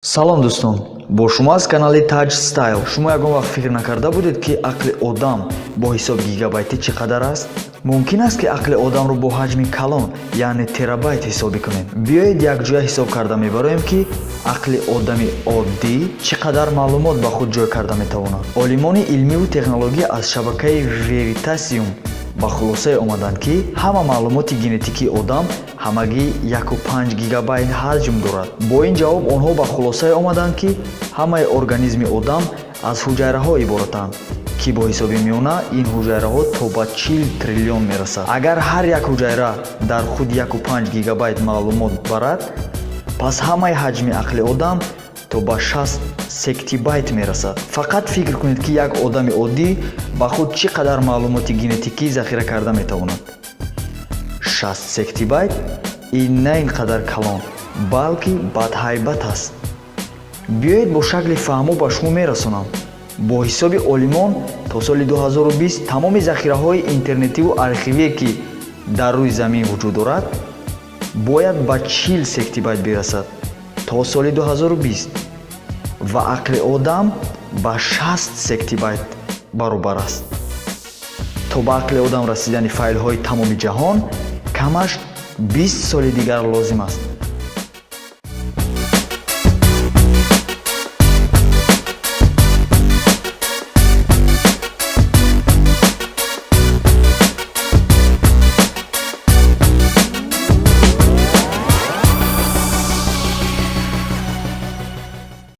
Салом дустон, бо шумо аз канали Taj Style. Шумо ягон вақт фикр накарда будед ки акли одам бо ҳисоб гигабайти чӣ қадар аст? Мумкин аст ки акли одамро бо ҳаҷми калон, яъне терабайт ҳисобӣ кунем. Биёед якҷоя ҳисоб карда мебароем ки акли одами оддӣ чӣ қадар маълумот ба худ ҷой карда метавонад. Олимони илмиву технология аз шабакаи Veritasium ба хулосае омаданд ки ҳама маълумоти генетикии одам ҳамагӣ 1.5 гигабайт ҳаҷм дорад. Бо ин ҷавоб онҳо ба хулосае омаданд ки ҳамаи организми одам аз ҳуҷайраҳо иборатанд ки бо ҳисоби миёна ин ҳуҷайраҳо то ба 40 триллион мерасад. Агар ҳар як ҳуҷайра дар худ 1.5 гигабайт маълумот барад, пас ҳамаи ҳаҷми акли одам то ба 60 сектибайт мерасад. Фақат фикр кунед ки як одами оддӣ ба худ чӣ қадар маълумоти генетикӣ захира карда метавонад. 60 сектибайт ин на ин қадар калон, балки бадҳайбат аст. Биёед бо шакли фаҳмо ба шумо мерасонам. Бо ҳисоби олимон то соли 2020 тамоми захираҳои интернетиву архивие ки дар рӯи замин вуҷуд дорад бояд ба 40 сектибайт бирасад то соли 2020 ва акли одам ба 60 сектибайт баробар аст. То ба акли одам расидани файлҳои тамоми ҷаҳон камаш 20 соли дигар лозим аст.